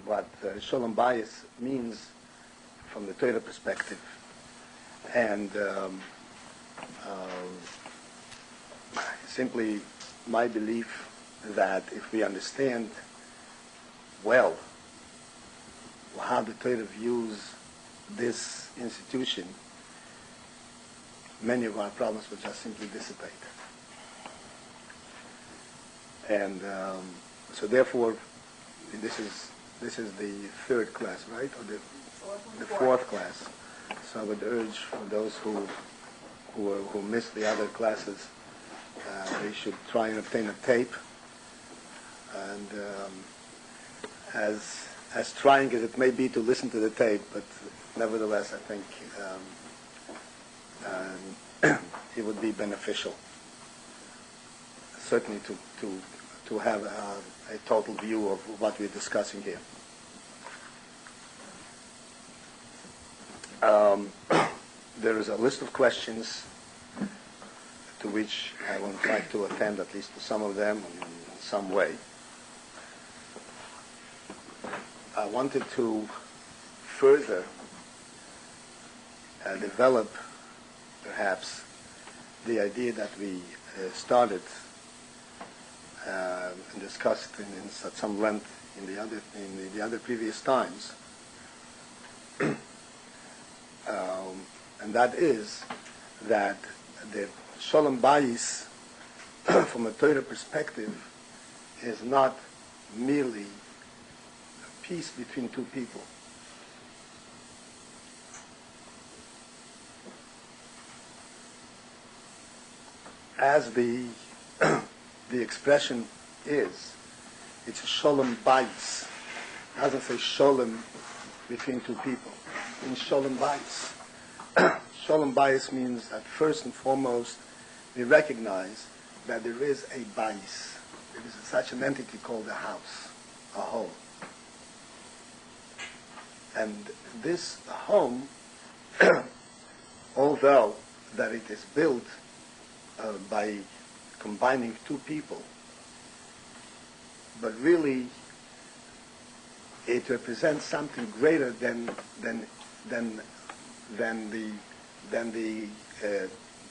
what Shalom Bayis means from the Torah perspective. And simply my belief that if we understand well how the Torah views this institution, many of our problems will just simply dissipate. And so therefore, this is the third class, right? Or the fourth class. So I would urge for those who missed the other classes, they should try and obtain a tape. And as trying as it may be to listen to the tape, but nevertheless, I think it would be beneficial, certainly to have a total view of what we're discussing here. There is a list of questions to which I will try to attend at least to some of them in some way. I wanted to further develop perhaps the idea that we started and discussed at some length in the other previous times, and that is that the Shalom Bayis, from a Torah perspective, is not merely a peace between two people. As the expression is, it's a Shalom Bayis. It doesn't say Shalom between two people. In Shalom Bayis. Shalom Bayis means that first and foremost we recognize that there is a Bayis. There is such an entity called a house, a home. And this home, although that it is built by combining two people, but really it represents something greater than the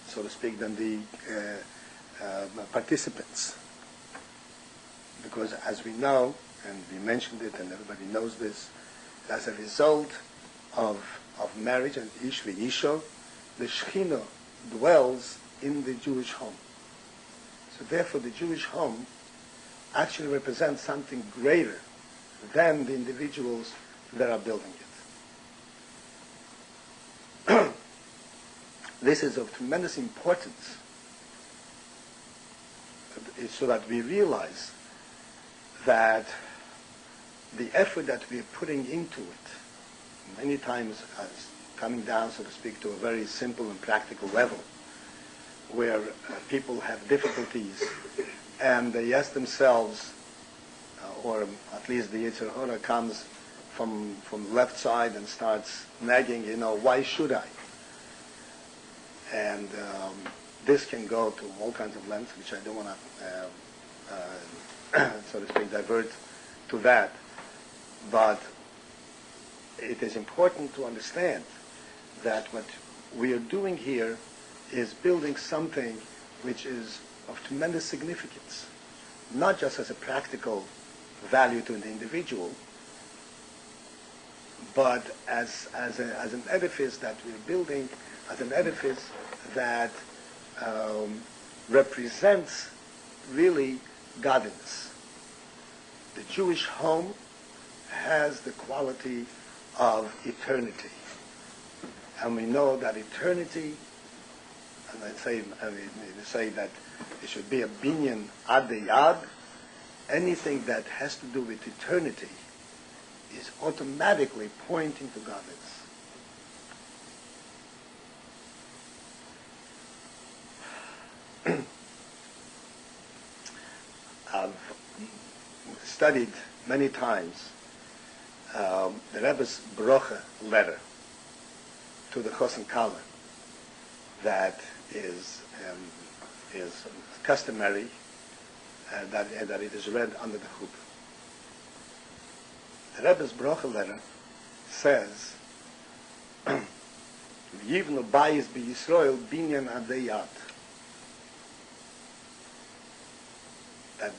so to speak, than the participants. Because as we know, and we mentioned it, and everybody knows this, as a result of marriage and Ish v'Isha, the Shekhinah dwells in the Jewish home. So therefore the Jewish home actually represents something greater than the individuals that are building it. This is of tremendous importance, so that we realize that the effort that we are putting into it, many times as coming down, so to speak, to a very simple and practical level, where people have difficulties and they ask themselves, or at least the Yetzer Hara comes from the left side and starts nagging, why should I? And this can go to all kinds of lengths, which I don't want to, so to speak, divert to that. But it is important to understand that what we are doing here is building something which is of tremendous significance, not just as a practical value to the individual, but as an edifice that we're building, as an edifice that represents really godliness. The Jewish home has the quality of eternity. And we know that eternity, and I say that it should be a binyan ad yad, anything that has to do with eternity is automatically pointing to godliness. I've studied many times the Rebbe's Brocha letter to the Chosen Kala that is customary that it is read under the chuppah. Rebbe's Brocha letter says, Yivnu bayis b'Yisrael binyan adayat. That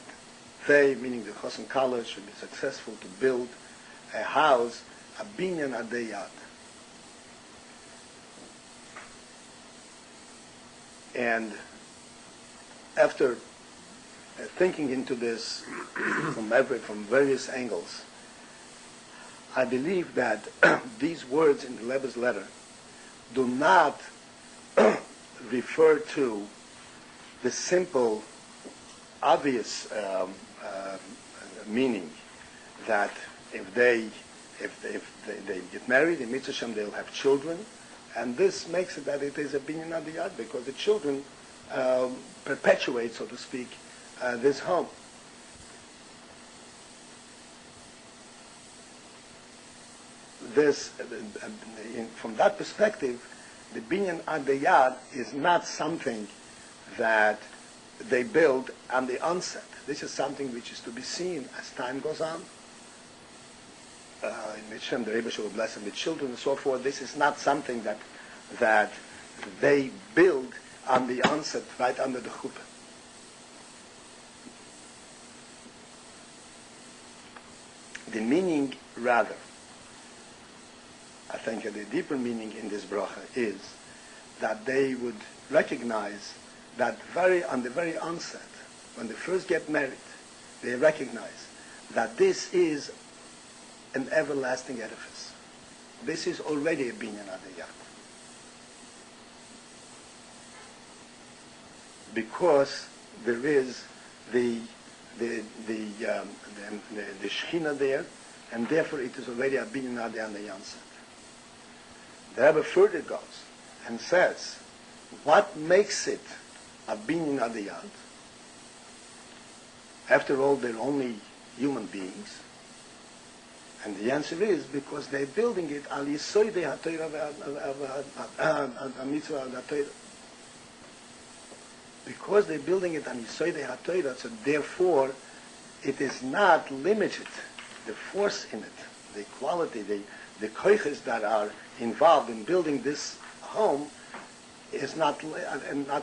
they, meaning the Chosin College, should be successful to build a house, a binyan adayat. And after thinking into this from various angles, I believe that these words in the Rebbe's letter do not refer to the simple, obvious meaning that if they get married, in Mitzvah Shem they'll have children, and this makes it that it is a binyan adiyat because the children perpetuate, so to speak, this home. From that perspective, the binyan adiyat is not something that they build on the onset. This is something which is to be seen as time goes on. In Mitzvah, the Rebbe will bless them with children and so forth. This is not something that they build on the onset, right under the chuppah. The meaning, rather, I think the deeper meaning in this bracha is that they would recognize that on the very onset, when they first get married, they recognize that this is an everlasting edifice. This is already a binyan adiyat. Because there is the Shechina there, and therefore it is already a binyan adiyat on the onset. The Rebbe further goes and says, what makes it a binyan adiyat? After all, they're only human beings. And the answer is because they're building it al yisoidei ha'torah mitzvah ha'torah. Because they're building it on yisoidei ha'torah, so therefore it is not limited. The force in it, the quality, the koiches that are involved in building this home is not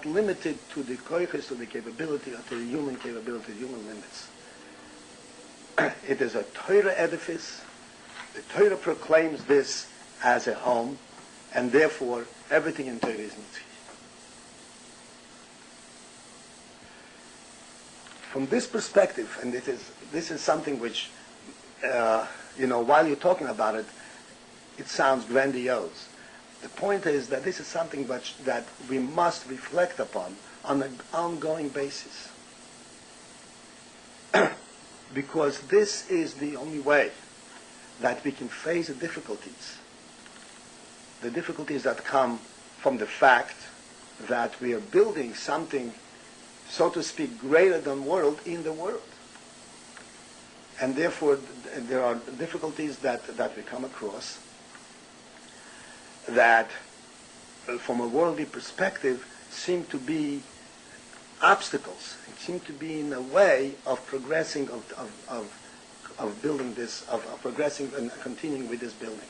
limited to the koiches, to the capability, or to the human capability, human limits. It is a Torah edifice. The Torah proclaims this as a home, and therefore everything in Torah is mitzvah. From this perspective, and this is something which, while you're talking about it, it sounds grandiose. The point is that this is something that we must reflect upon on an ongoing basis. Because this is the only way that we can face the difficulties that come from the fact that we are building something, so to speak, greater than world in the world. And therefore, there are difficulties that we come across that, from a worldly perspective, seem to be obstacles. It seem to be in a way of progressing, of building this, of progressing and continuing with this building.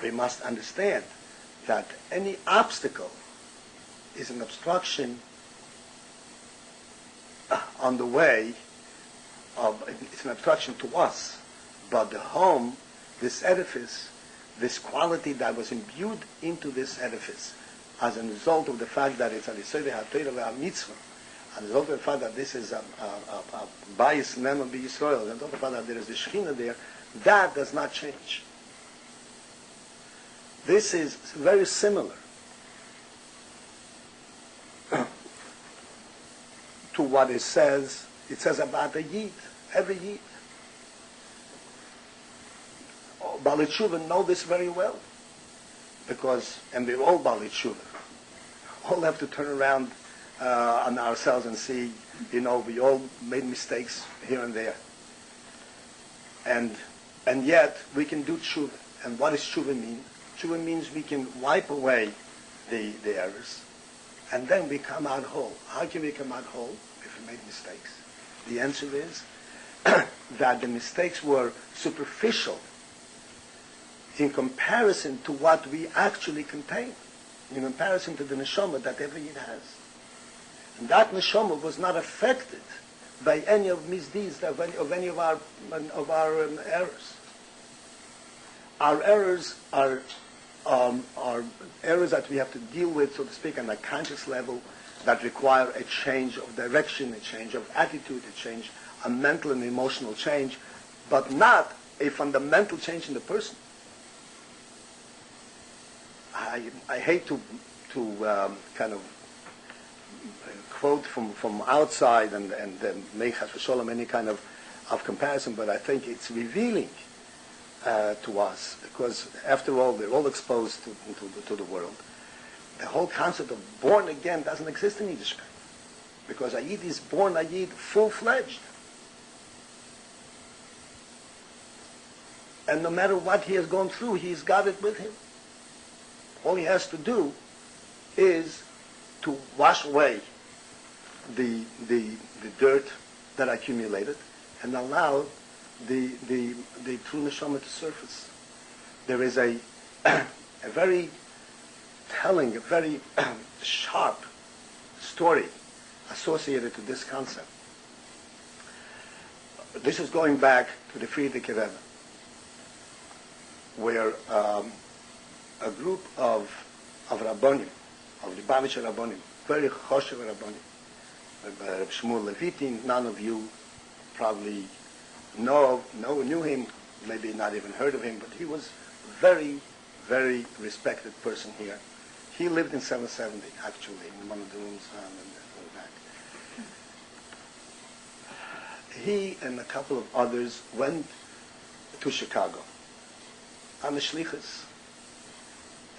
We must understand that any obstacle is an obstruction on the way it's an obstruction to us. But the home, this edifice, this quality that was imbued into this edifice as a result of the fact that it's a Yisodei HaTorah Mitzvah, as a result of the fact that this is a Bayis Nemo B'Yisrael, as a result of the fact that there is the Shechina there, that does not change. This is very similar to what it says about the Yid, every Yid. Baalei Tshuva know this very well, and we're all Baalei Tshuva. All have to turn around on ourselves and see, we all made mistakes here and there. And yet, we can do Tshuva. And what does Tshuva mean? Tshuva means we can wipe away the errors, and then we come out whole. How can we come out whole if we made mistakes? The answer is, that the mistakes were superficial in comparison to what we actually contain, in comparison to the neshama that every Yid has. And that neshama was not affected by any of misdeeds, of any of our errors. Our errors are errors that we have to deal with, so to speak, on a conscious level, that require a change of direction, a change of attitude, a mental and emotional change, but not a fundamental change in the person. I hate to kind of quote from outside and make chas v'sholom any kind of comparison, but I think it's revealing to us, because after all, they're all exposed to the world. The whole concept of born again doesn't exist in Yiddishkeit, because a Yid is born a Yid full-fledged. And no matter what he has gone through, he's got it with him. All he has to do is to wash away the dirt that accumulated and allow the true neshama to surface. There is a very telling, a very sharp story associated to this concept. This is going back to the Friedrich Rebbe, where a group of Rabbonim, of the Lubavitcher Rabbonim, very choshev Rabbonim, Reb Shmuel Levitin, none of you probably knew him, maybe not even heard of him, but he was very, very respected person here. He lived in 770, actually, in one of the rooms in the back. He and a couple of others went to Chicago on the shlichus,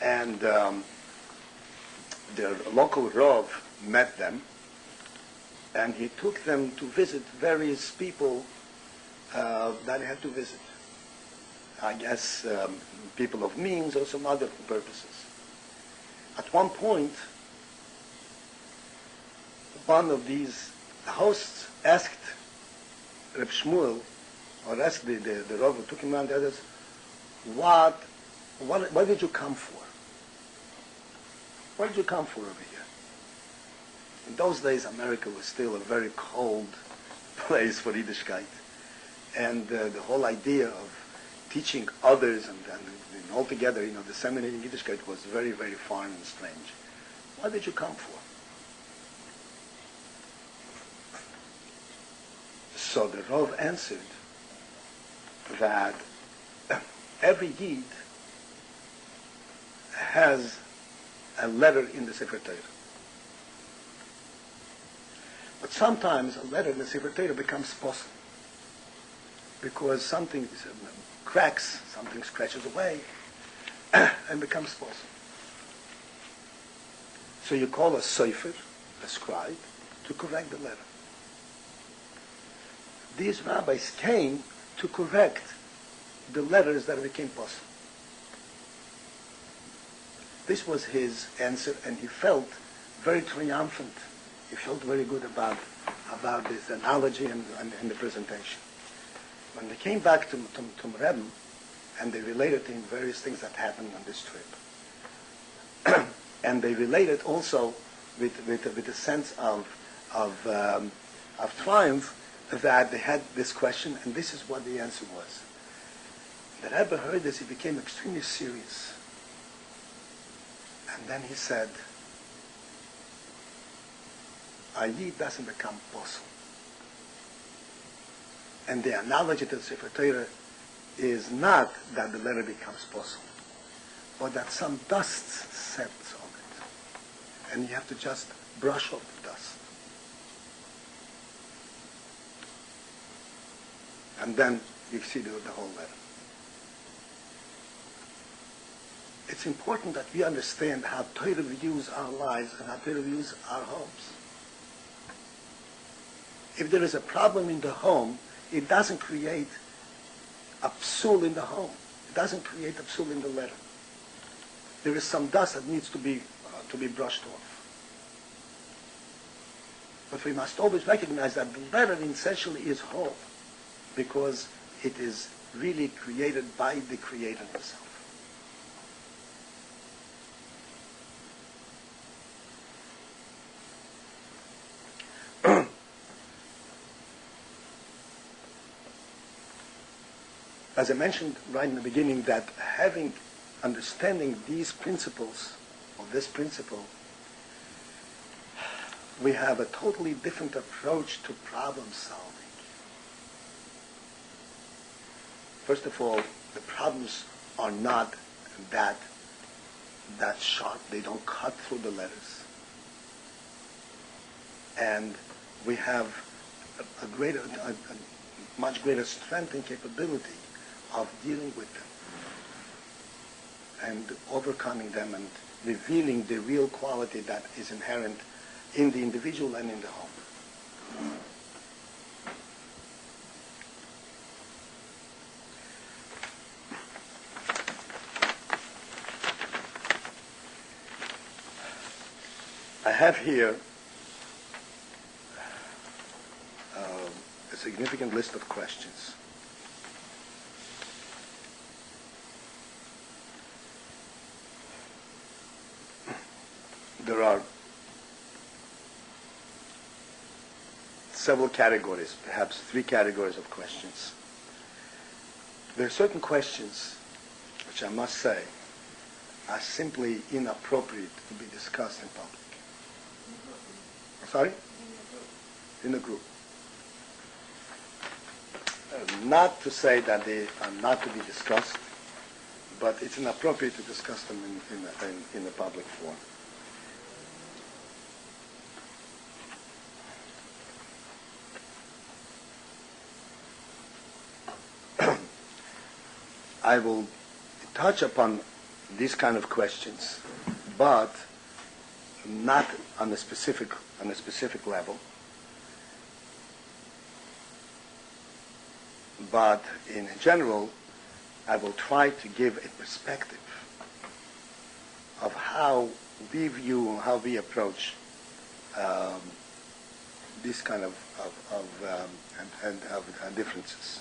and their local Rav met them, and he took them to visit various people that he had to visit. I guess people of means or some other purposes. At one point, one of these hosts asked Reb Shmuel, or asked the Rav who took him around, the others, what did you come for? What did you come for over here? In those days, America was still a very cold place for Yiddishkeit. And the whole idea of teaching others and altogether, disseminating Yiddishkeit was very, very foreign and strange. What did you come for? So the Rav answered that every Yid has a letter in the Sefer Torah. But sometimes a letter in the Sefer Torah becomes possible, because something cracks, something scratches away, and becomes possible. So you call a sofer, a scribe, to correct the letter. These rabbis came to correct the letters that became possible. This was his answer, and he felt very triumphant. He felt very good about this analogy and the presentation. When they came back to Rebbe, and they related to him various things that happened on this trip, and they related also with a sense of triumph that they had this question, and this is what the answer was. The Rebbe heard this, he became extremely serious. And then he said, a Yid doesn't become possible. And the analogy to the Sefer Torah is not that the letter becomes possible, but that some dust sets on it. And you have to just brush off the dust. And then you see the whole letter. It's important that we understand how Torah views our lives and how Torah views our homes. If there is a problem in the home, it doesn't create a psul in the home. It doesn't create a psul in the letter. There is some dust that needs to be brushed off. But we must always recognize that the letter essentially is whole. because it is really created by the Creator himself. As I mentioned right in the beginning, that understanding these principles, or this principle, we have a totally different approach to problem solving. First of all, the problems are not that sharp. They don't cut through the letters. And we have a much greater strength and capability of dealing with them and overcoming them and revealing the real quality that is inherent in the individual and in the home. I have here a significant list of questions. There are several categories, perhaps 3 categories of questions. There are certain questions which I must say are simply inappropriate to be discussed in public. Sorry? In a group. Not to say that they are not to be discussed, but it's inappropriate to discuss them in a public forum. I will touch upon these kind of questions, but not on a specific level. But in general, I will try to give a perspective of how we view, how we approach these kind of differences.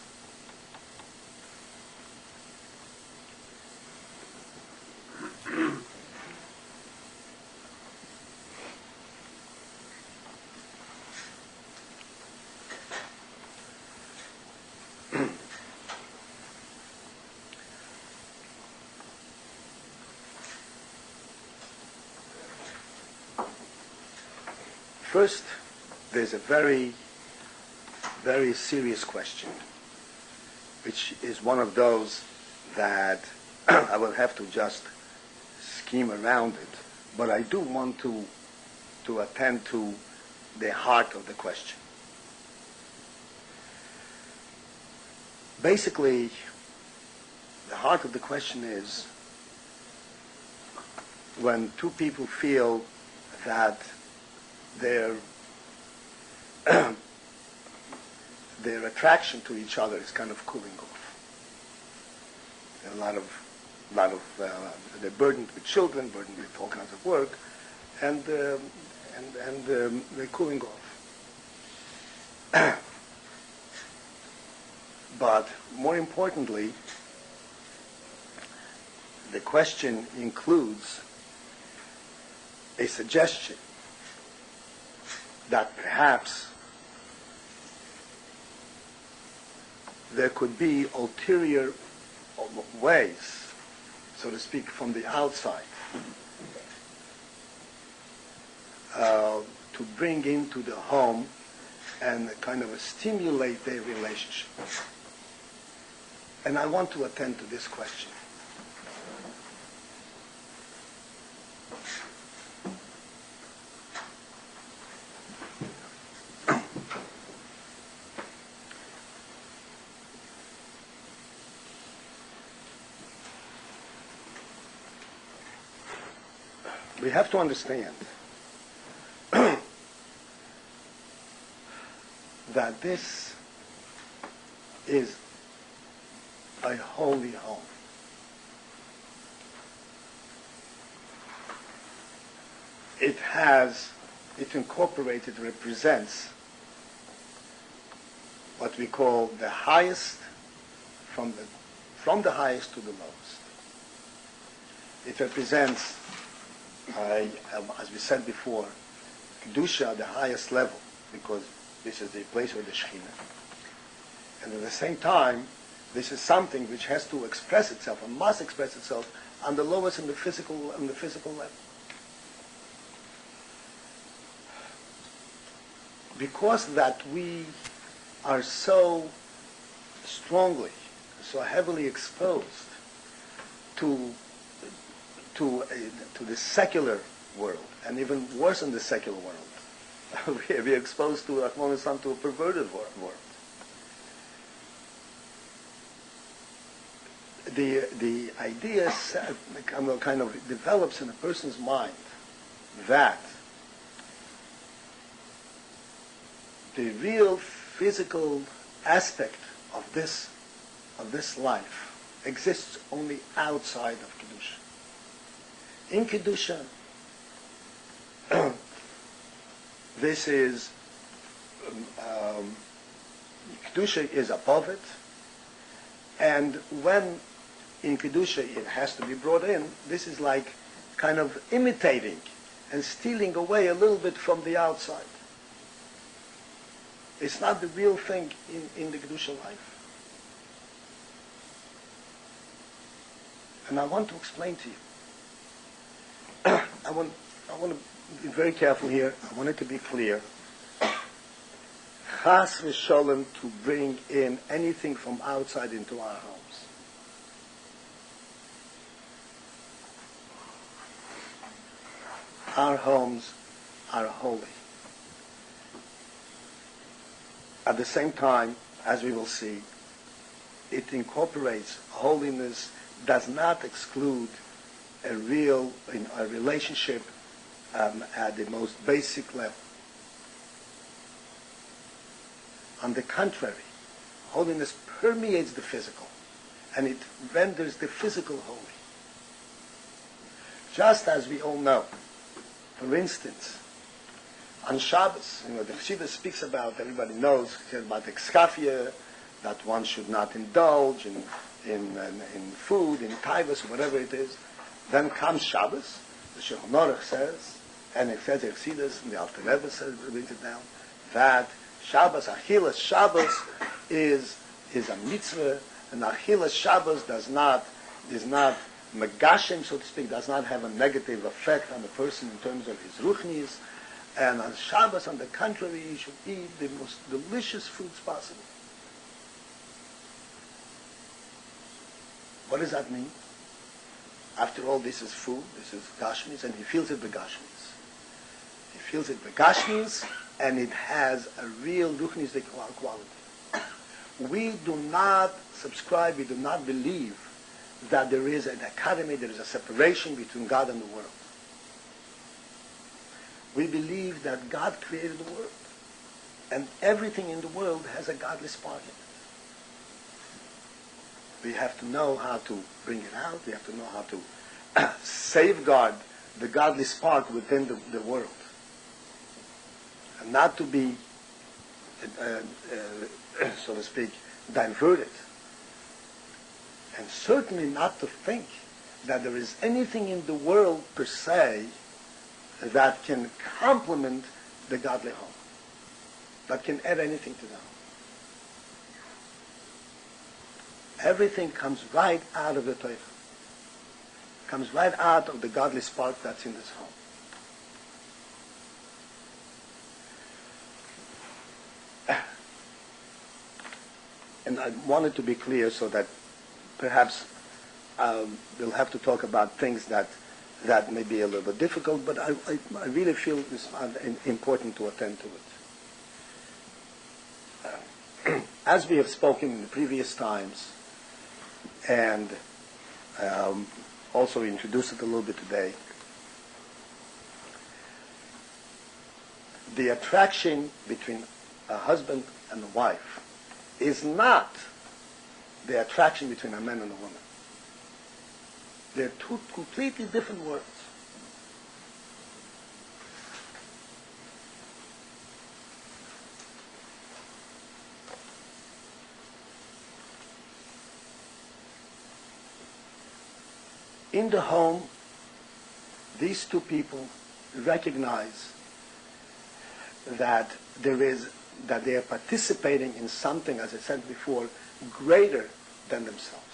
First, there's a very, very serious question, which is one of those that I will have to just scheme around it, but I do want to attend to the heart of the question. Basically, the heart of the question is when 2 people feel that their attraction to each other is kind of cooling off. A lot of they're burdened with children, burdened with all kinds of work, and they're cooling off. But more importantly, the question includes a suggestion that perhaps there could be ulterior ways, so to speak, from the outside to bring into the home and kind of stimulate their relationship. And I want to attend to this question. We have to understand that this is a holy home. It represents what we call the highest, from the highest to the lowest. It represents, as we said before, Kedusha, the highest level, because this is the place of the Shekhinah. And at the same time, this is something which has to express itself, and must express itself, on the lowest and the physical level. Because that we are so strongly, so heavily exposed to the secular world, and even worse than the secular world, we are exposed to, to a perverted world. The idea kind of develops in a person's mind that the real physical aspect of this life exists only outside of Kedusha. In Kedusha, this is Kedusha is above it, and when in Kedusha it has to be brought in, this is like kind of imitating and stealing away a little bit from the outside. It's not the real thing in the Kedusha life. And I want to explain to you. I want to be very careful here. I want it to be clear. Chas v'sholem to bring in anything from outside into our homes. Our homes are holy. At the same time, as we will see, it incorporates holiness, does not exclude a relationship at the most basic level. On the contrary, holiness permeates the physical, and it renders the physical holy. Just as we all know, for instance, on Shabbos, the Chassidus speaks about, everybody knows, about ekskafia, that one should not indulge in food, in taivas, whatever it is. Then comes Shabbos, the Shulchan Aruch says, and it says Chassidus, and the Alter Rebbe says, brings it down, that Shabbos, Achilas Shabbos is a mitzvah, and Achilas Shabbos is not megashim, so to speak, does not have a negative effect on the person in terms of his ruchnis. And on Shabbos, on the contrary, he should eat the most delicious foods possible. What does that mean? After all, this is food, this is gashmis, and he feels it begashmis. He feels it begashmis, and it has a real ruchnistic quality. We do not subscribe, we do not believe that there is an academy, there is a separation between God and the world. We believe that God created the world, and everything in the world has a godly spark in it. We have to know how to bring it out. We have to know how to safeguard the godly spark within the world, and not to be, so to speak, diverted. And certainly not to think that there is anything in the world per se that can complement the godly home, that can add anything to the home. Everything comes right out of the Torah, comes right out of the godly spark that's in this home. And I wanted to be clear so that perhaps we'll have to talk about things that may be a little bit difficult, but I really feel it's important to attend to it. As we have spoken in the previous times, and also introduced it a little bit today, the attraction between a husband and a wife is not the attraction between a man and a woman. They're two completely different worlds. In the home, these two people recognize that they are participating in something, as I said before, greater than themselves.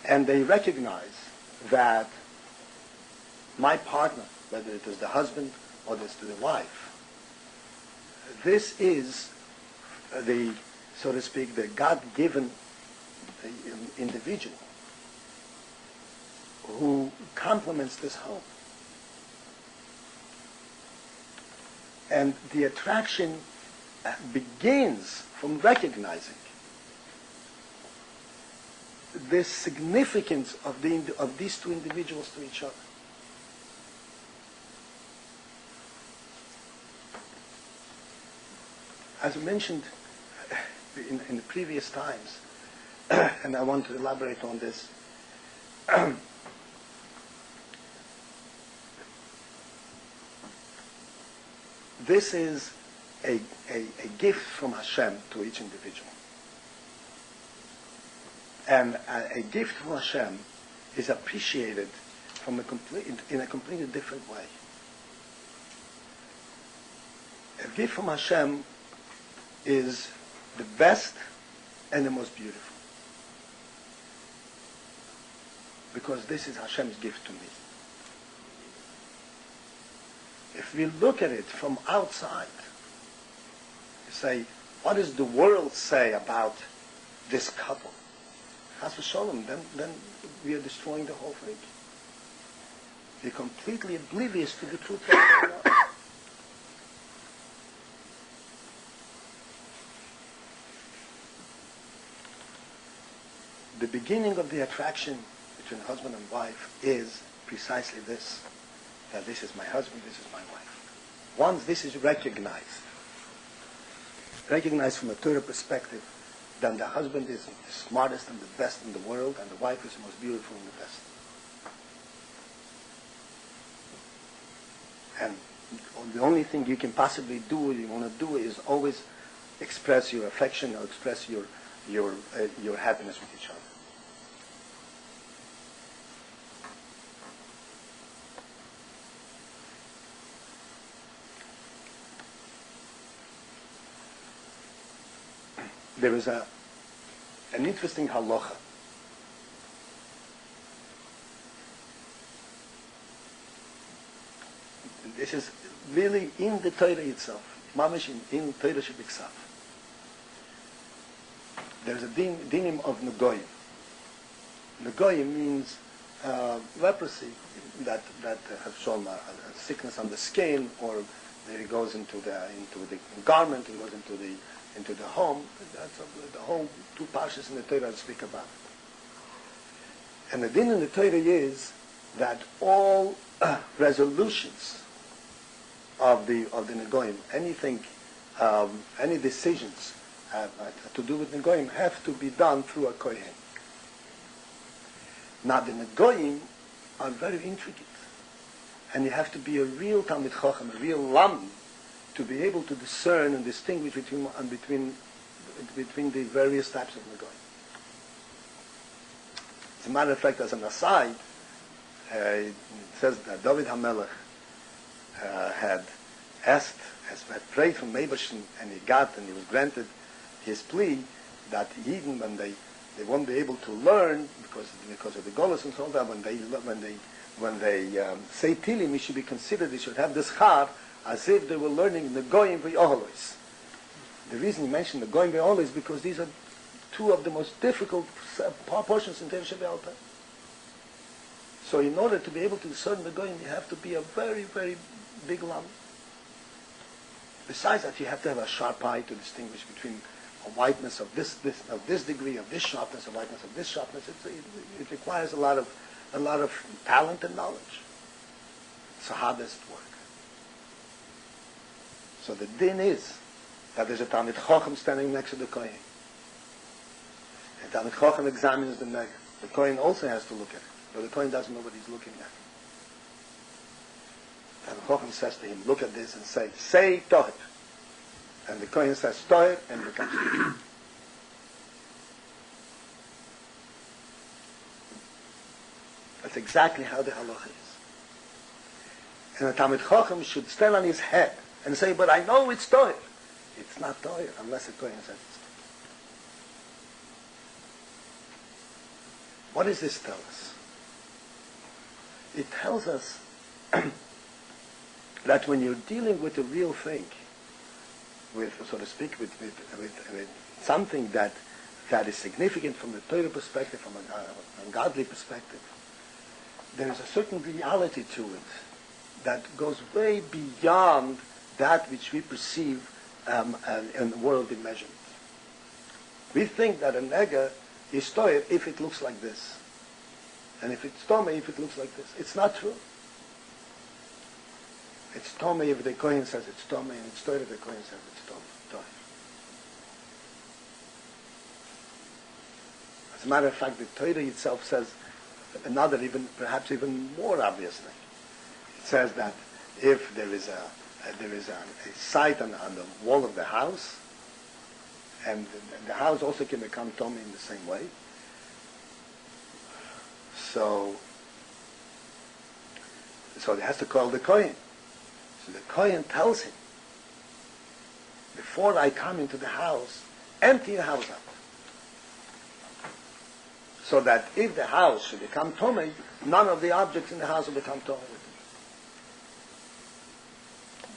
And they recognize that my partner, whether it is the husband or it is the wife, this is the, so to speak, the God-given individual who complements this home. And the attraction begins from recognizing the significance of these two individuals to each other. As I mentioned in the previous times, and I want to elaborate on this, this is a gift from Hashem to each individual. And a gift from Hashem is appreciated in a completely different way. A gift from Hashem is the best and the most beautiful. Because this is Hashem's gift to me. If we look at it from outside, you say, what does the world say about this couple? Chas v'sholom, then we are destroying the whole thing. We're completely oblivious to the truth of God. The beginning of the attraction between husband and wife is precisely this, that this is my husband, this is my wife. Once this is recognized from a Torah perspective, then the husband is the smartest and the best in the world, and the wife is the most beautiful and the best. And the only thing you can possibly do, you want to do, is always express your affection or express your happiness with each other. There is an interesting halacha. This is really in the Torah itself, mamish in Torah shebiksav. There's a dinim of negoyim. Negoyim means leprosy that has shown a sickness on the skin, or that it goes into the garment, it goes into the home. That's the whole two parshas in the Torah speak about it. And the din in the Torah is that all resolutions of the negoim, anything, any decisions to do with negoim have to be done through a kohen. Now the negoim are very intricate, and you have to be a real Talmid Chacham, a real lam, to be able to discern and distinguish between the various types of negoim. As a matter of fact, as an aside, it says that David HaMelech had prayed from Meibashin, and he was granted his plea that even when they won't be able to learn because of the Golos and so on, when they say Tilim, it should be considered, they should have this char as if they were learning the Goyim V'Ohalois. The reason he mentioned the Goyim V'Ohalois is because these are two of the most difficult portions in Torah Shebe'al Peh. So in order to be able to discern the Goyim, you have to be a very, very big lam. Besides that, you have to have a sharp eye to distinguish between a whiteness of this degree, of this sharpness, a whiteness of this sharpness. It requires a lot of talent and knowledge. So how does it work? So the din is that there's a Talmid Chacham standing next to the Kohen. The Talmid Chacham examines the neg. The Kohen also has to look at it, but the Kohen doesn't know what he's looking at. And the Chacham says to him, look at this and say Toher. And the Kohen says Toher, and becomes That's exactly how the halacha is. And a Talmid Chacham should stand on his head and say, but I know it's toir. It's not toir unless a Kohen says it's toir. What does this tell us? It tells us that when you're dealing with a real thing, with, so to speak, with something that is significant from the Torah perspective, from a godly perspective, there is a certain reality to it that goes way beyond that which we perceive in worldly measurement. We think that a nega is toyer if it looks like this, and if it's tome if it looks like this. It's not true. It's tome if the Kohen says it's tome, and it's toyer if the Kohen says it's toyer. As a matter of fact, the Torah itself says another, perhaps even more obvious thing. It says that if there is a site on the wall of the house, and the house also can become Tomei in the same way. So it has to call the Kohen. So the Kohen tells him, before I come into the house, empty the house out. So that if the house should become Tomei, none of the objects in the house will become Tomei with it.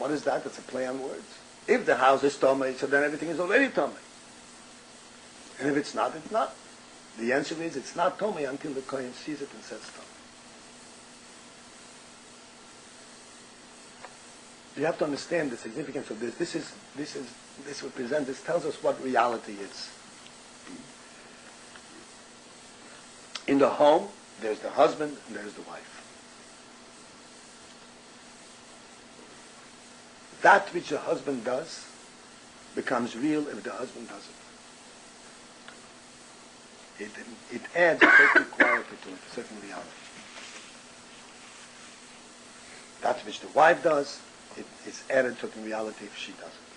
What is that? It's a play on words. If the house is Tomei, so then everything is already Tomei. And if it's not, it's not. The answer is it's not Tomei until the Kohen sees it and says Tomei. You have to understand the significance of this. This represents, this tells us what reality is. In the home, there's the husband and there's the wife. That which the husband does becomes real if the husband does it. It adds a certain quality to it, a certain reality. That which the wife does, it is added to the reality if she does it.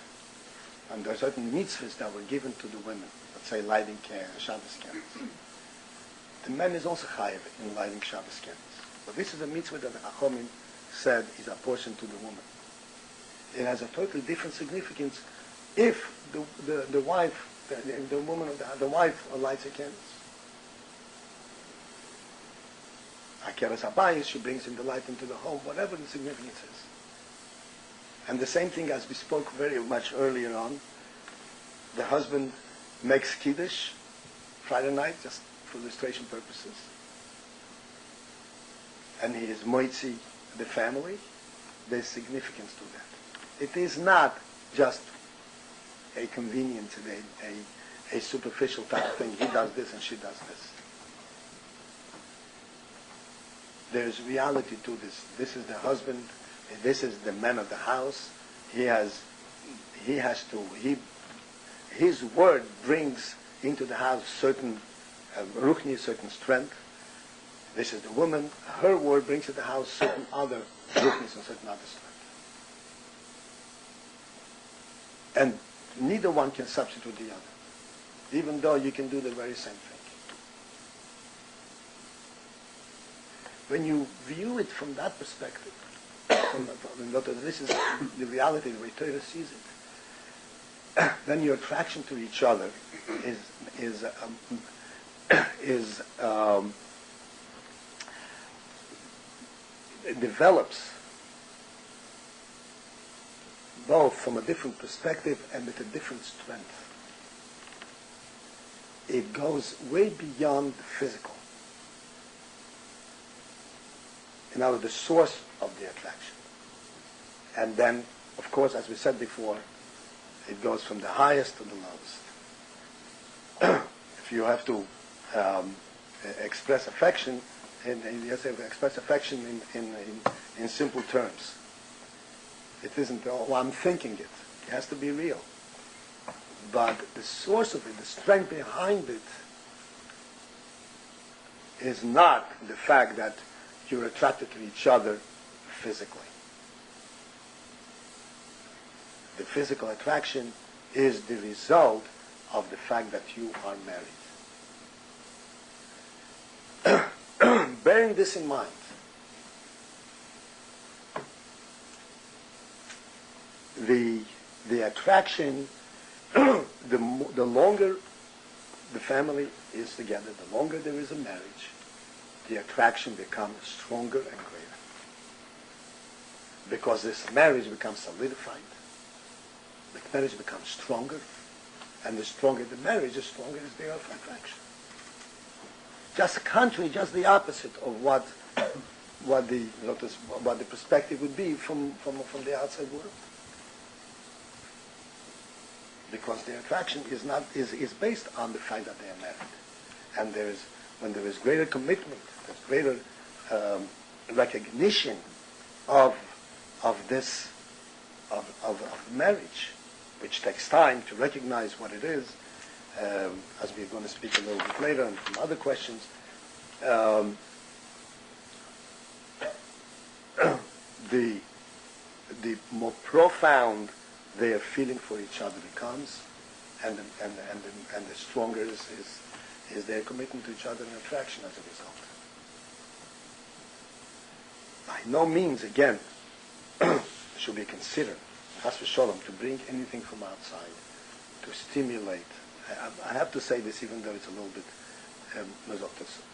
And there are certain mitzvahs that were given to the women, let's say lighting Shabbos candles. The man is also chayiv in lighting Shabbos candles. But this is a mitzvah that the Chachamim said is apportioned to the woman. It has a totally different significance if the wife, the woman of the wife lights the candles. Akeres Abayis, she brings in the light into the home, whatever the significance is. And the same thing as we spoke very much earlier on, the husband makes Kiddush Friday night, just for illustration purposes. And he is moitzi the family. There's significance to that. It is not just a convenience, a superficial type of thing. He does this and she does this. There's reality to this. This is the husband. This is the man of the house. His word brings into the house certain ruchni, certain strength. This is the woman. Her word brings to the house certain other ruchnis and certain other strength. And neither one can substitute the other, even though you can do the very same thing. When you view it from that perspective, this is the reality, the way Torah sees it, then your attraction to each other it develops both from a different perspective and with a different strength. It goes way beyond the physical. In other words, the source of the attraction. And then, of course, as we said before, it goes from the highest to the lowest. If you have to express affection, and you have to express affection in simple terms. It isn't, oh, I'm thinking it. It has to be real. But the source of it, the strength behind it, is not the fact that you're attracted to each other physically. The physical attraction is the result of the fact that you are married. bearing this in mind, the attraction, the longer the family is together, the longer there is a marriage, the attraction becomes stronger and greater. Because this marriage becomes solidified, the marriage becomes stronger, and the stronger the marriage, the stronger is their attraction. Just contrary, just the opposite of what the perspective would be from the outside world. Because their attraction is based on the fact that they are married, and when there is greater commitment, there's greater recognition of marriage, which takes time to recognize what it is, as we're going to speak a little bit later and from other questions. The more profound their feeling for each other becomes, and the stronger is their commitment to each other and attraction as a result. By no means, again, should be considered, chas v'sholom, to bring anything from outside to stimulate. I have to say this, even though it's a little bit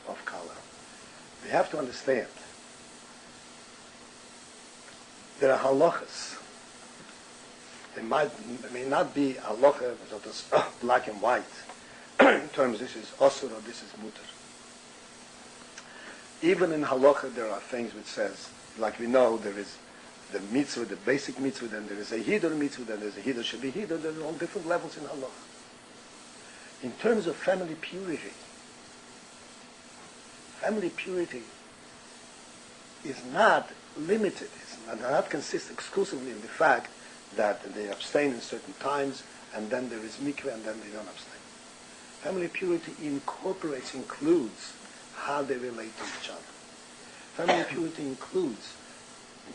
off color. We have to understand there are halachas. They may not be halacha black and white in terms this is osur or this is mutter. Even in halacha there are things which says, like we know, there is the mitzvah, the basic mitzvah, then there is a hidur mitzvah, then there's a hidur shebi hidur. There are all different levels in halacha. In terms of family purity is not limited. It's not consists exclusively in the fact that they abstain in certain times, and then there is mikveh, and then they don't abstain. Family purity includes how they relate to each other. Family purity includes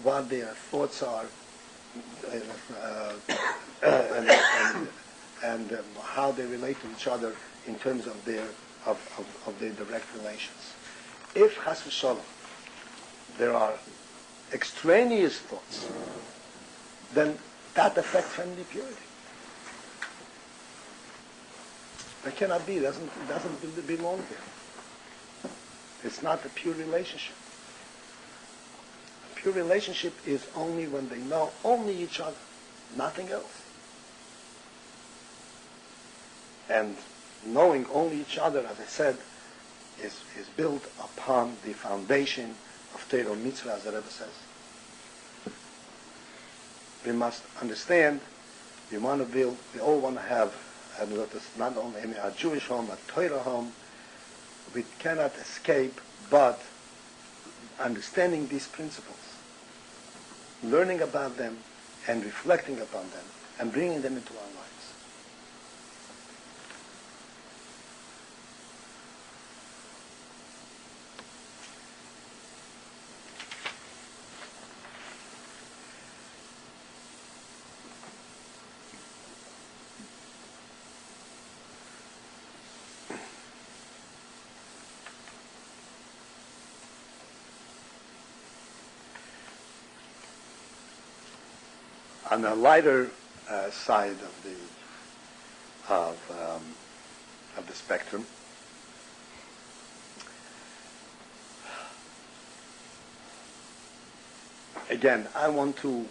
what their thoughts are, and how they relate to each other in terms of their direct relations. If chas v'sholom there are extraneous thoughts, then that affects family purity. That cannot be. It doesn't belong there. It's not a pure relationship. A pure relationship is only when they know only each other, nothing else. And knowing only each other, as I said, is built upon the foundation of Torah mitzvah, as the Rebbe says. We must understand, we all want to have, not only a Jewish home, a Torah home. We cannot escape but understanding these principles, learning about them, and reflecting upon them, and bringing them into our lives. On the lighter side of the spectrum, again, I want to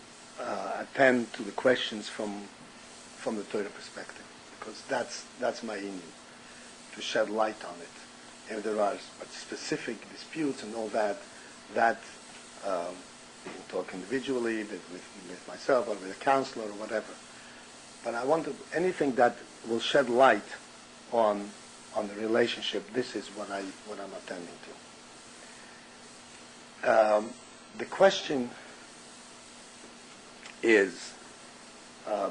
attend to the questions from the Torah perspective, because that's my aim, to shed light on it. If there are specific disputes and all that we can talk individually with myself or with a counselor or whatever. But I want anything that will shed light on the relationship. This is what I'm attending to. The question is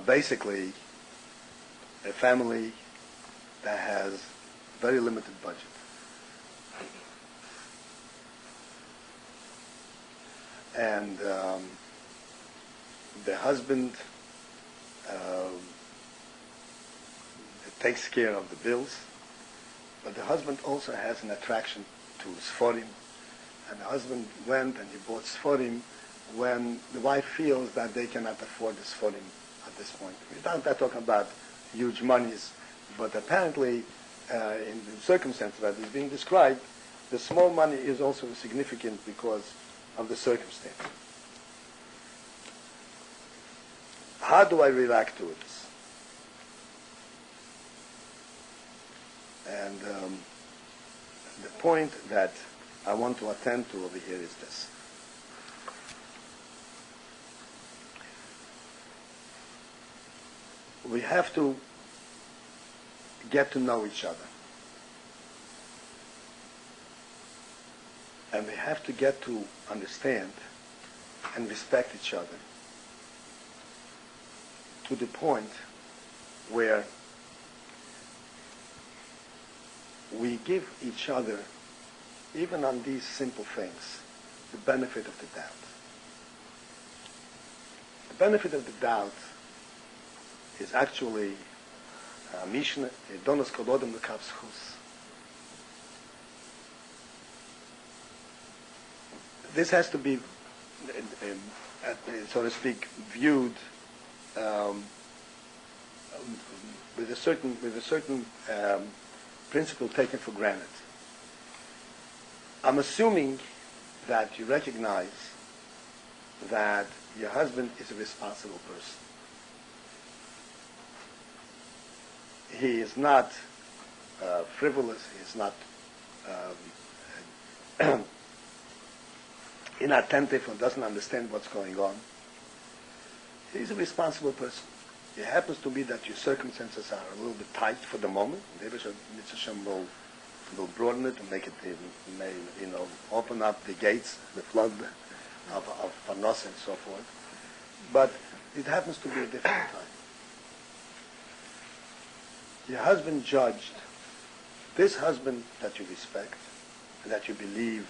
basically a family that has very limited budget. And the husband takes care of the bills, but the husband also has an attraction to Sforim, And the husband went and he bought sforim when the wife feels that they cannot afford the sforim at this point. We're not talking about huge monies, but apparently in the circumstance that is being described, the small money is also significant because of the circumstance. How do I react to it? And the point that I want to attend to over here is this. We have to get to know each other. And we have to get to understand and respect each other to the point where we give each other, even on these simple things, the benefit of the doubt. The benefit of the doubt is actually Mishnah, Donos Kolodem Lekavs Chus. This has to be, so to speak, viewed with a certain principle taken for granted. I'm assuming that you recognize that your husband is a responsible person. He is not frivolous. He is not inattentive or doesn't understand what's going on. He's a responsible person. It happens to be that your circumstances are a little bit tight for the moment. Maybe Hashem will broaden it and make it, open up the gates, the flood of Panos and so forth. But it happens to be a different time. Your husband judged, this husband that you respect and that you believe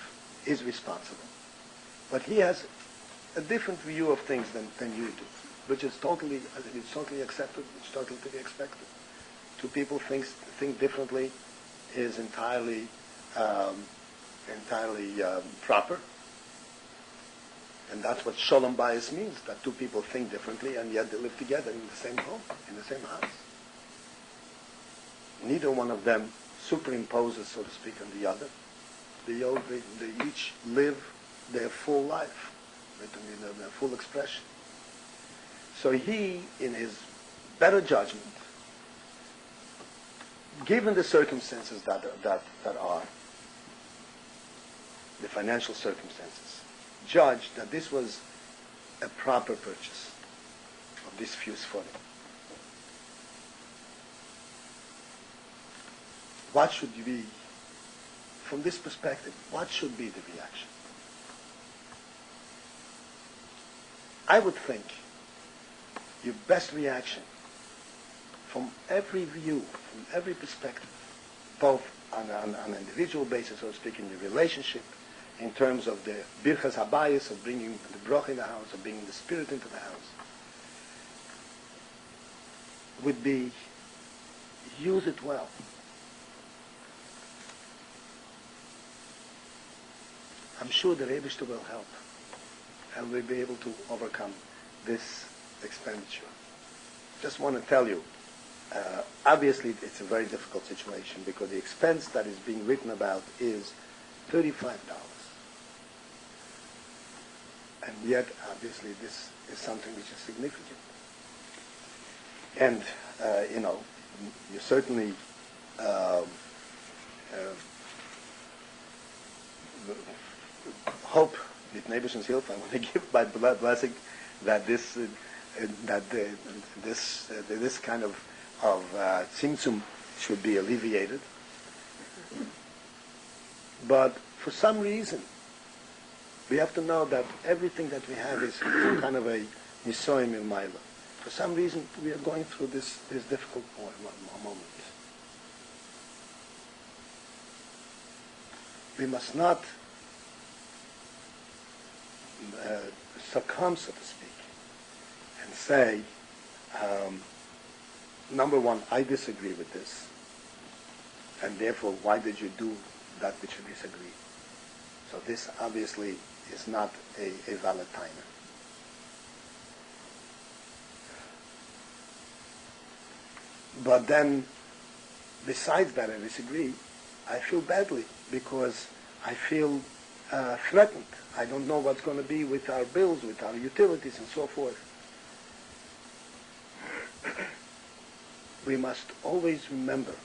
is responsible, but he has a different view of things than you do, which is totally accepted, it's totally to be expected. Two people think differently is entirely proper, and that's what shalom bayis means, that two people think differently and yet they live together in the same home, in the same house. Neither one of them superimposes, so to speak, on the other. They each live their full life, their full expression. So he, in his better judgment, given the circumstances that are, the financial circumstances, judged that this was a proper purchase of this few sforim. What should be, from this perspective, what should be the reaction? I would think your best reaction from every view, from every perspective, both on an individual basis, so to speak, in your relationship, in terms of the birchas habayis, of bringing the broch in the house, of bringing the spirit into the house, would be, use it well. I'm sure the Rebbe will help, and we'll be able to overcome this expenditure. Just want to tell you, obviously it's a very difficult situation because the expense that is being written about is $35. And yet, obviously, this is something which is significant. And, you certainly hope with Nebuchadnezzar's help, I want to give my blessing that this kind of tzimtzum should be alleviated. But for some reason, we have to know that everything that we have is kind of a nisoim ilmayla. For some reason, we are going through this difficult moment. We must not succumb, so to speak, and say, number one, I disagree with this, and therefore, why did you do that which you disagree? So this obviously is not a valid timer. But then, besides that, I disagree. I feel badly because I feel threatened. I don't know what's going to be with our bills, with our utilities, and so forth. We must always remember,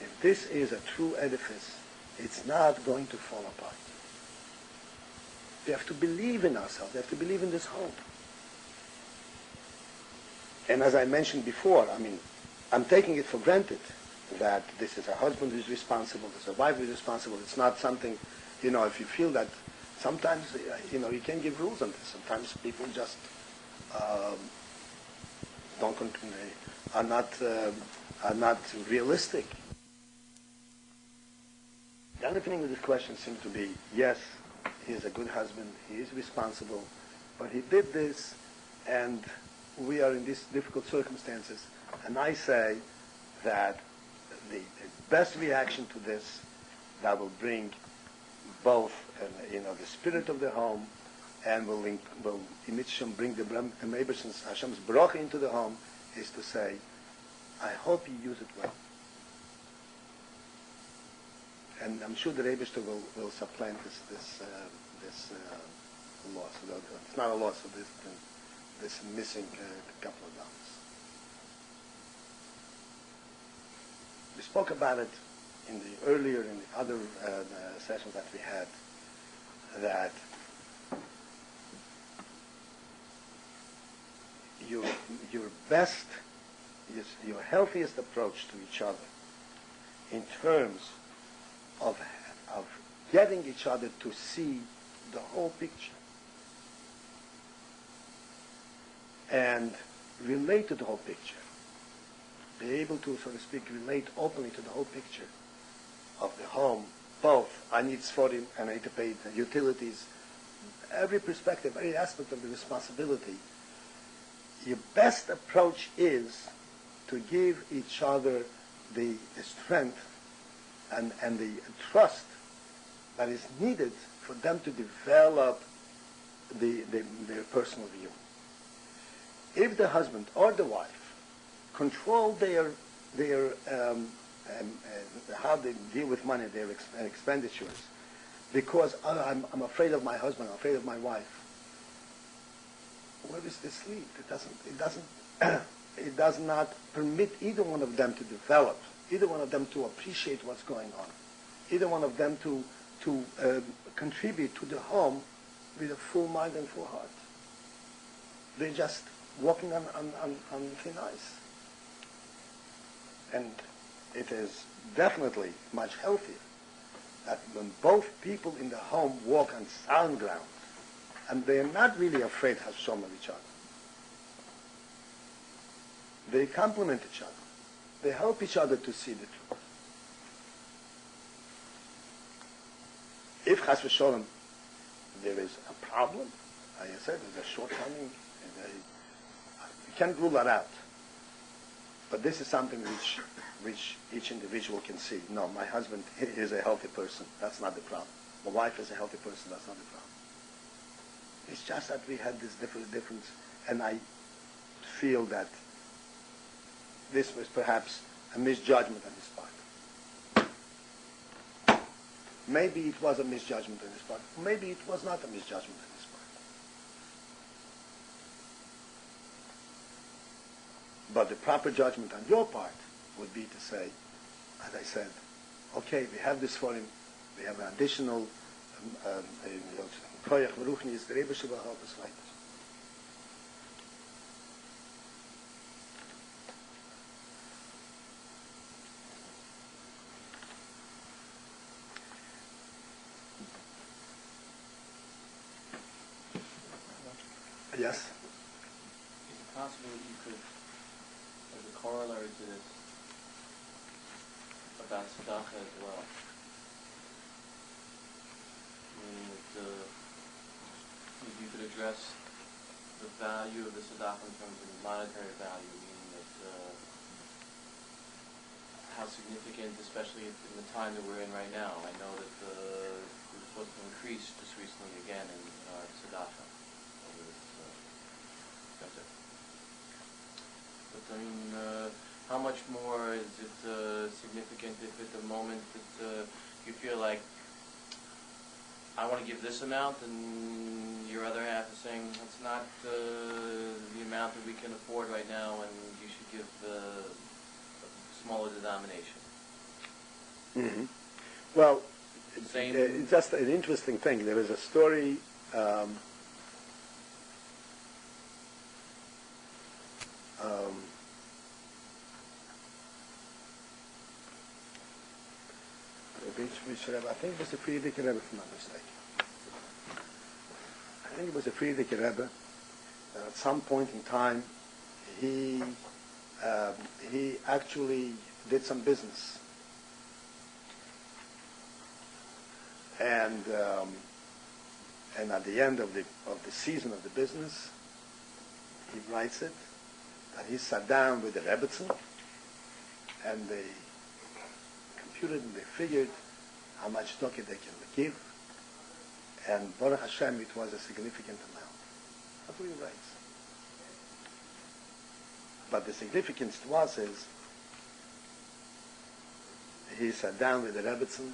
if this is a true edifice, it's not going to fall apart. We have to believe in ourselves. We have to believe in this home. And as I mentioned before, I'm taking it for granted that this is a husband who's responsible, this is a wife who's responsible. It's not something, if you feel that sometimes, you can't give rules on this. Sometimes people just are not realistic. The other thing with this question seems to be, yes, he is a good husband, he is responsible, but he did this, and we are in these difficult circumstances. And I say that the best reaction to this that will bring both, the spirit of the home, and will bring the Hashem's bracha into the home, is to say, I hope you use it well. And I'm sure the Rebbe will supplant this loss. It's not a loss of this missing couple of dollars. We spoke about it in the other sessions that we had, that your best, your healthiest approach to each other in terms of getting each other to see the whole picture and relate to the whole picture, be able to, so to speak, relate openly to the whole picture of the home, both I need sforim and I need to pay the utilities, every perspective, every aspect of the responsibility. Your best approach is to give each other the strength and the trust that is needed for them to develop their personal view. If the husband or the wife control their how they deal with money, their expenditures, because I'm afraid of my husband, I'm afraid of my wife, where does this lead? It does not permit either one of them to develop, either one of them to appreciate what's going on, either one of them to contribute to the home with a full mind and full heart. They're just walking on thin ice. And it is definitely much healthier that when both people in the home walk on sound ground, and they are not really afraid of each other. They complement each other. They help each other to see the truth. If chas v'sholem there is a problem, like I said, there's a shortcoming, you can't rule that out. But this is something which each individual can see. No, my husband is a healthy person. That's not the problem. My wife is a healthy person. That's not the problem. It's just that we had this difference, and I feel that this was perhaps a misjudgment on his part. Maybe it was a misjudgment on his part. Maybe it was not a misjudgment on his part. But the proper judgment on your part would be to say, as I said, okay, we have this for him, we have an additional koyach v'ruchni is the Rebbe shall help us weiter. Yes? Is it possible that you could, as a corollary to this, about tzedakah as well? Meaning that if you could address the value of the tzedakah in terms of monetary value, meaning that how significant, especially in the time that we're in right now. I know that it was supposed to increase just recently again in our tzedakah over this subject. But I mean, how much more is it significant if at the moment that you feel like I want to give this amount, and your other half is saying that's not the amount that we can afford right now, and you should give a smaller denomination. Mm-hmm. Well, Same. it's just an interesting thing. There is a story. I think it was a Friedrich Rebbe, if I'm not mistaken. I think it was a Friedrich Rebbe. At some point in time, he actually did some business, and at the end of the season of the business, he writes it that he sat down with the Rebbetzin, and they computed and they figured how much tzedakah they can give, and Baruch Hashem, it was a significant amount. That's what he writes. But the significance to us is he sat down with the Rebbetzin,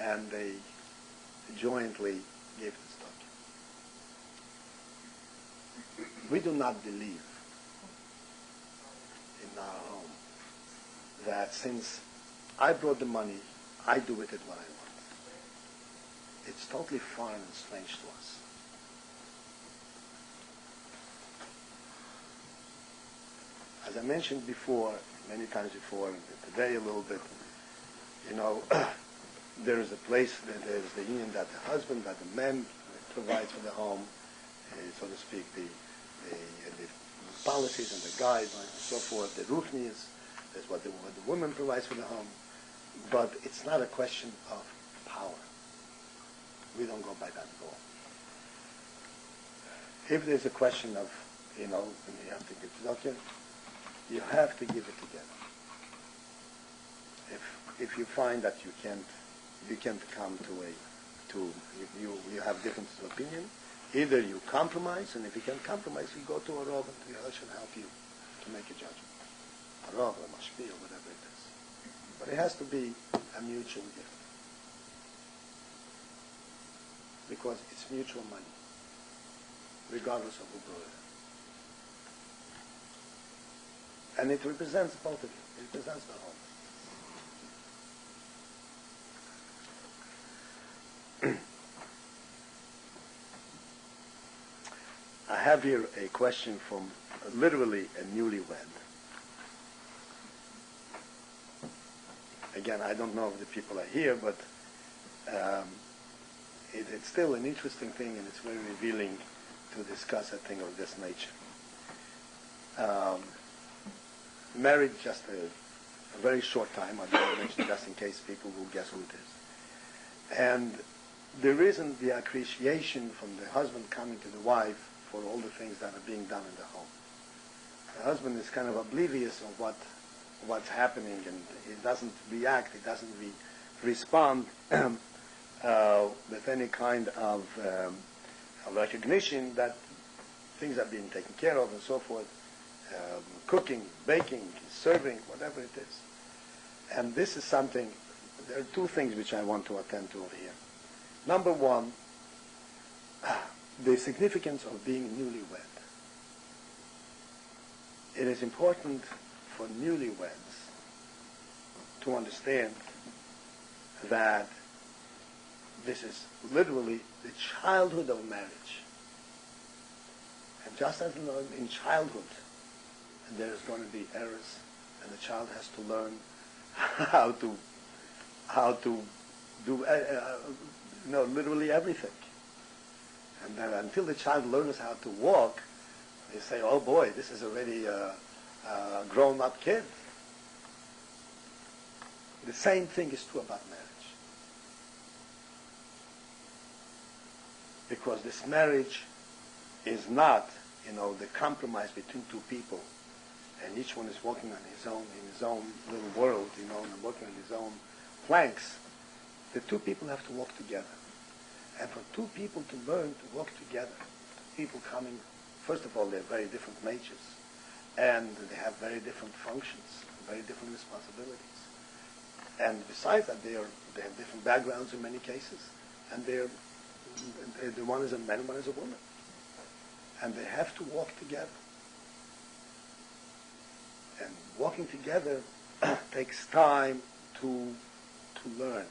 and they jointly gave the tzedakah. We do not believe in our home that since I brought the money, I do with it what I want. It's totally foreign and strange to us. As I mentioned before, many times before, and today a little bit, there is a place, there's the union that the husband, that the man provides for the home, so to speak, the policies and the guidelines and so forth, the ruchnias, that's what the woman provides for the home. But it's not a question of power. We don't go by that goal. If there's a question of, when you have to give tzedakah, you have to give it together. If you find that you can't come you have differences of opinion, either you compromise, and if you can't compromise, you go to a rav, and the other should help you to make a judgment. A rav, a mashpil, whatever it is. But it has to be a mutual gift. Because it's mutual money, regardless of who brought it. And it represents both of you. It represents the home. I have here a question from literally a newlywed. Again, I don't know if the people are here, but it's still an interesting thing, and it's very revealing to discuss a thing of this nature. Married just a very short time, I don't mention just in case people will guess who it is. And there isn't the appreciation from the husband coming to the wife for all the things that are being done in the home. The husband is kind of oblivious of what's happening, and he doesn't react, he doesn't respond with any kind of recognition that things are being taken care of and so forth, cooking, baking, serving, whatever it is. And this is something, there are two things which I want to attend to over here. Number one, the significance of being newlywed. It is important for newlyweds to understand that this is literally the childhood of marriage. And just as in childhood, there is going to be errors, and the child has to learn how to do literally everything. And then until the child learns how to walk, they say, "Oh boy, this is already a grown-up kid." The same thing is true about marriage. Because this marriage is not, the compromise between two people, and each one is walking on in his own little world, and working on his own planks, the two people have to walk together. And for two people to learn to walk together, people coming, first of all, they're very different natures, and they have very different functions, very different responsibilities. And besides that, they have different backgrounds in many cases, and the one is a man, one is a woman, and they have to walk together. And walking together takes time to learn.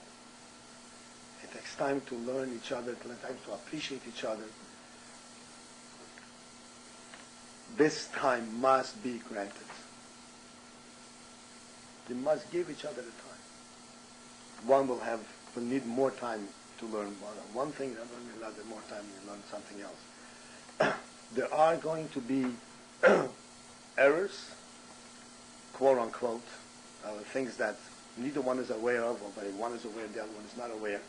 It takes time to learn each other, it takes time to appreciate each other. This time must be granted. You must give each other the time. One will need more time to learn one thing, the other will have more time to learn something else. There are going to be errors, quote unquote, things that neither one is aware of, or one is aware, the other one is not aware,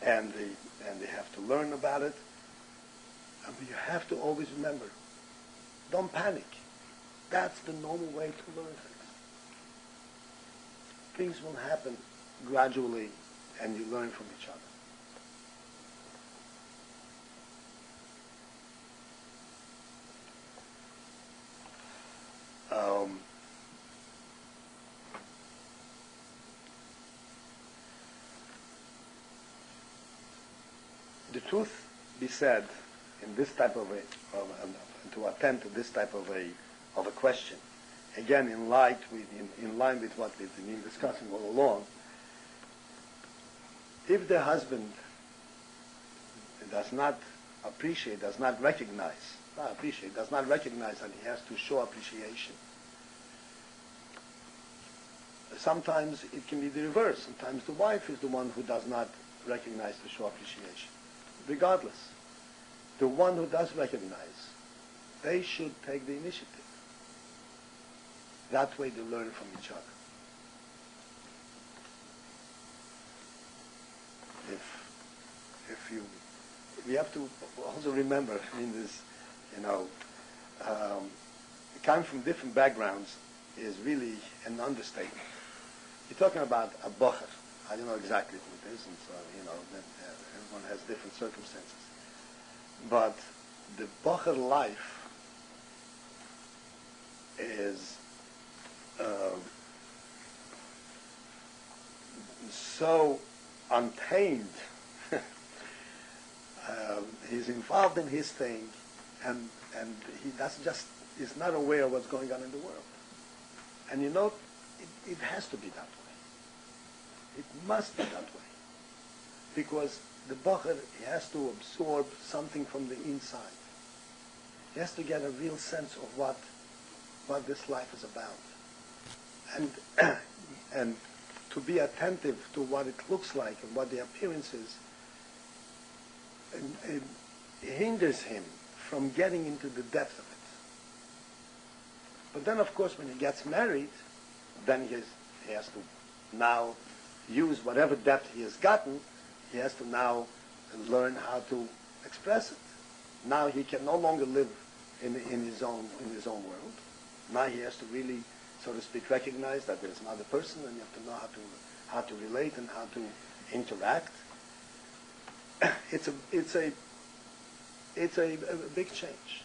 and they have to learn about it. And you have to always remember, don't panic. That's the normal way to learn things. Things will happen gradually, and you learn from each other. The truth be said, in this type of to attend to this type of a question, again in line with what we've been discussing all along, if the husband does not recognize that he has to show appreciation, sometimes it can be the reverse. Sometimes the wife is the one who does not recognize to show appreciation. Regardless, the one who does recognize, they should take the initiative. That way they learn from each other. We have to also remember in this, coming from different backgrounds is really an understatement. You're talking about a bocher. I don't know exactly who it is, and so, everyone has different circumstances. But the bocher life is so untamed. He's involved in his thing, and he is not aware of what's going on in the world. And it has to be that way. It must be that way, because the bocher, he has to absorb something from the inside. He has to get a real sense of what this life is about, and to be attentive to what it looks like and what the appearance is. It hinders him from getting into the depth of it. But then, of course, when he gets married, then he has to now use whatever depth he has gotten. He has to now learn how to express it. Now he can no longer live in his own world. Now he has to really, so to speak, recognize that there's another person, and you have to know how to relate and how to interact. It's a big change,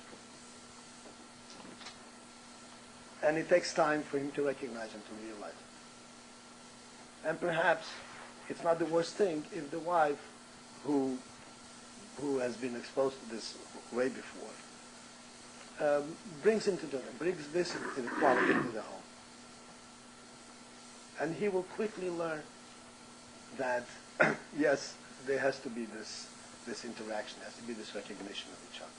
and it takes time for him to recognize and to realize it. And perhaps it's not the worst thing if the wife, who has been exposed to this way before, brings this inequality into the home, and he will quickly learn that yes, there has to be this interaction, there has to be this recognition of each other.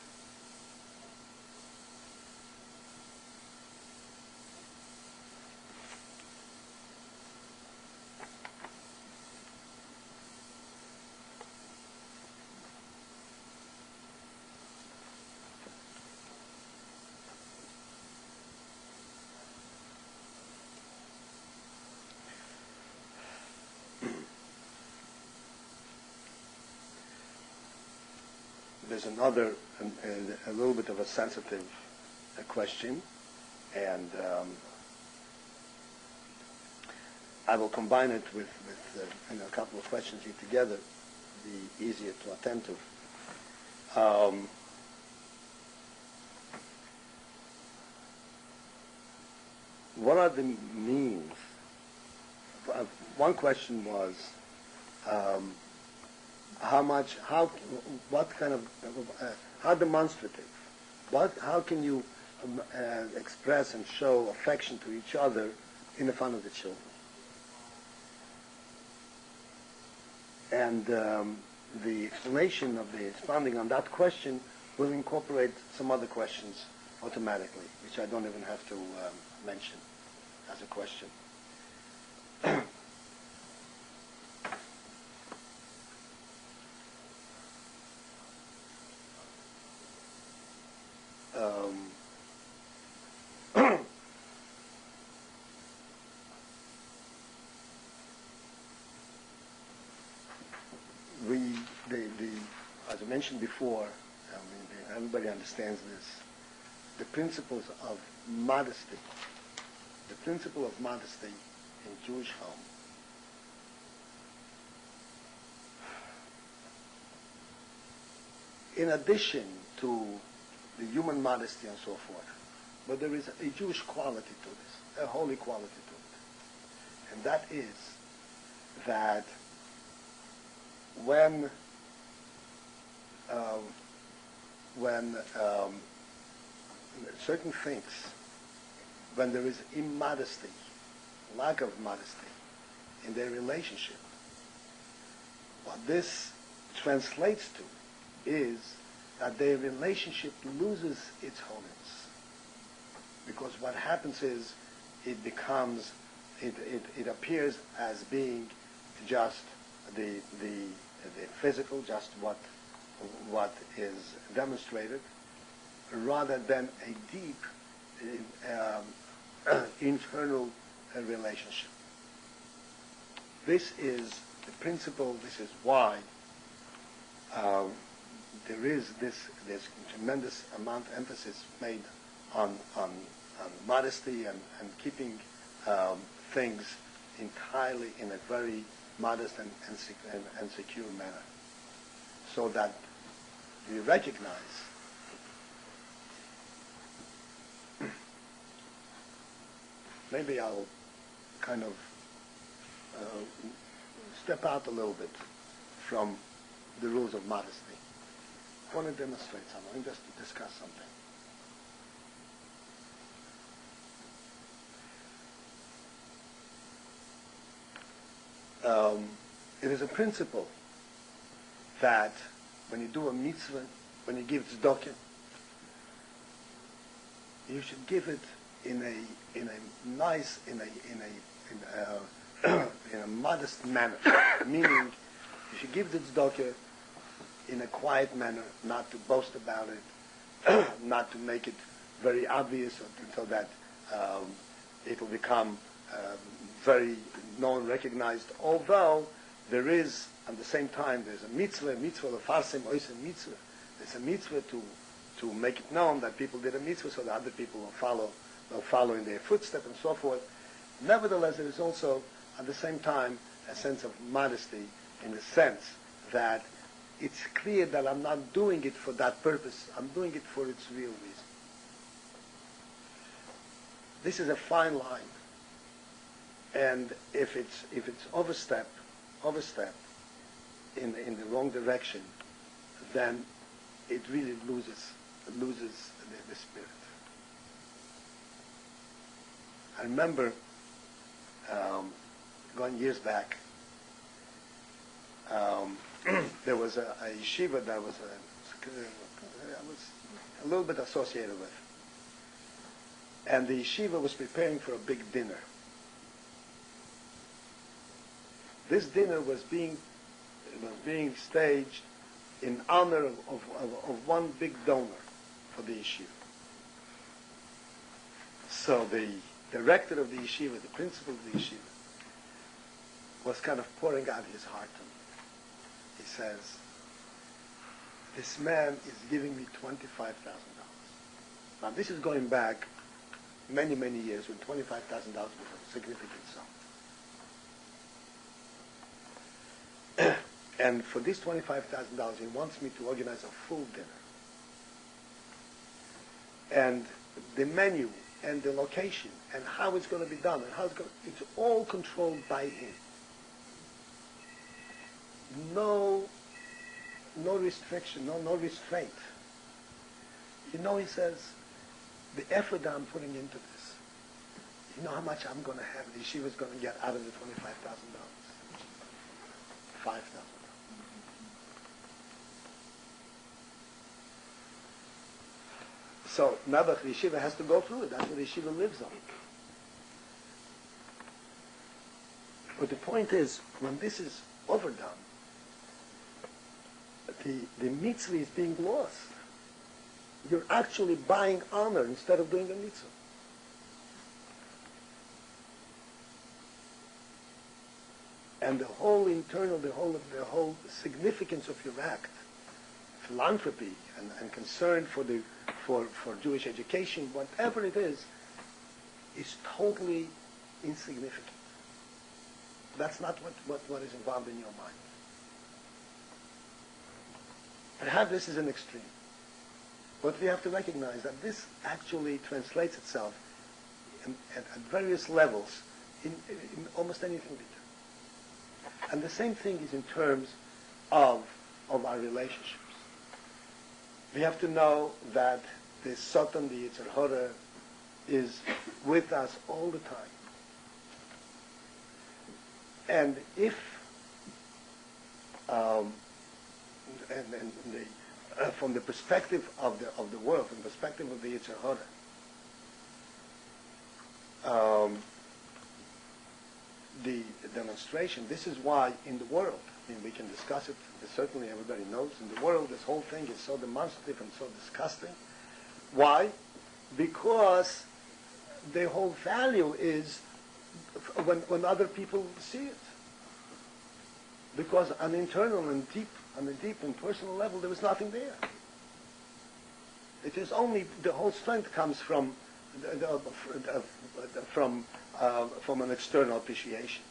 There's another, a little bit of a sensitive question, And I will combine it with a couple of questions here together, be easier to attend to. What are the means? One question was, how demonstrative? How can you express and show affection to each other in the front of the children? And the explanation of the expounding on that question will incorporate some other questions automatically, which I don't even have to mention as a question. As I mentioned before, everybody understands this, the principles of modesty. The principle of modesty in Jewish home in addition to the human modesty and so forth, but there is a Jewish quality to this, a holy quality to it. And that is that when certain things, when there is immodesty, lack of modesty in their relationship, what this translates to is that their relationship loses its holiness. Because what happens is it appears as being just the physical, just what is demonstrated, rather than a deep internal relationship. This is the principle. This is why there is this tremendous amount of emphasis made on modesty and keeping things entirely in a very modest and secure manner, so that we recognize maybe I'll kind of step out a little bit from the rules of modesty. I want to demonstrate something, just to discuss something. It is a principle that when you do a mitzvah, when you give tzedakah, you should give it in a nice, in a modest manner. Meaning, you should give the tzedakah in a quiet manner, not to boast about it, not to make it very obvious until that it will become very known, recognized. Although there is, at the same time, there's a mitzvah lefarsim oisem mitzvah. There's a mitzvah to make it known that people did a mitzvah, so that other people will follow in their footsteps and so forth. Nevertheless, there is also, at the same time, a sense of modesty, in the sense that it's clear that I'm not doing it for that purpose. I'm doing it for its real reason. This is a fine line, and if it's overstep in the wrong direction, then it really loses the spirit. I remember going years back. There was a yeshiva that I was a little bit associated with, and the yeshiva was preparing for a big dinner. This dinner was being staged in honor of one big donor for the yeshiva. So the director of the yeshiva, the principal of the yeshiva, was kind of pouring out his heart to me. He says, "This man is giving me $25,000. Now this is going back many, many years with $25,000 with a significant sum. And for this $25,000, he wants me to organize a full dinner. And the menu and the location and how it's going to be done and how it's all controlled by him. No restriction, no restraint. He says, the effort that I'm putting into this, you know how much I'm going to have, the yeshiva is going to get out of the $25,000? $5,000. So now the yeshiva has to go through it. That's what the yeshiva lives on. But the point is, when this is overdone, the mitzvah is being lost. You're actually buying honor instead of doing a mitzvah. And the whole internal, the whole significance of your act, philanthropy and concern for Jewish education, whatever it is totally insignificant. That's not what is involved in your mind. Perhaps this is an extreme. But we have to recognize that this actually translates itself at various levels in almost anything we do. And the same thing is in terms of our relationships. We have to know that the Satan, the Yetzer Hara, is with us all the time. And if from the perspective of the world, from the perspective of the Yetzer Hara, the demonstration, this is why in the world, we can discuss it, certainly everybody knows, in the world this whole thing is so demonstrative and so disgusting. Why? Because the whole value is when other people see it. Because on the deep and personal level, there was nothing there. It is only the whole strength comes from an external appreciation.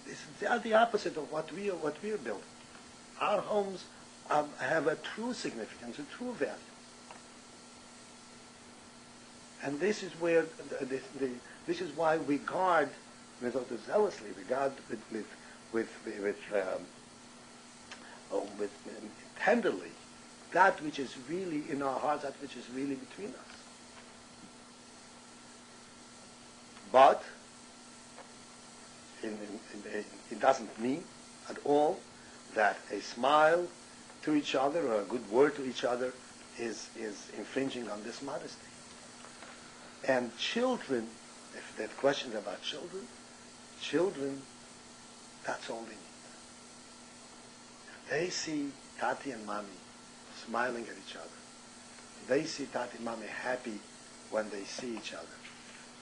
This is the opposite of what we are building. Our homes have a true significance, a true value, and this is where this is why we guard, zealously, we guard with tenderly that which is really in our hearts, that which is really between us. But it doesn't mean at all that a smile to each other or a good word to each other is infringing on this modesty. And children, if there are questions about children, that's all they need. They see Tati and Mommy smiling at each other. They see Tati and Mommy happy when they see each other.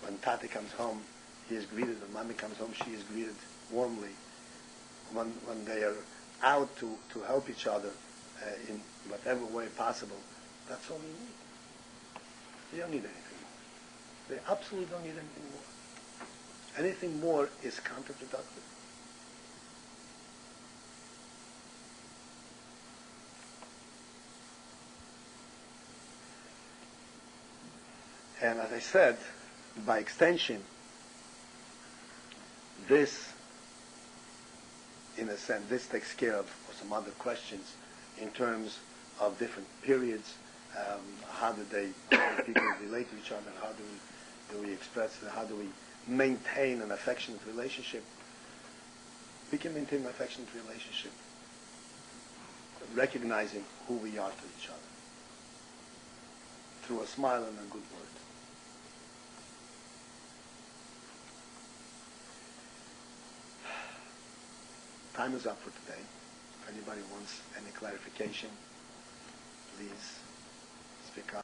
When Tati comes home, he is greeted. When Mommy comes home, she is greeted warmly. When they are out to help each other in whatever way possible, that's all they need. They don't need anything more. They absolutely don't need anything more. Anything more is counterproductive. And as I said, by extension, this, in a sense, this takes care of some other questions in terms of different periods. How do people relate to each other? How do we express? How do we maintain an affectionate relationship? We can maintain an affectionate relationship recognizing who we are to each other through a smile and a good word. Time is up for today. If anybody wants any clarification, please speak up.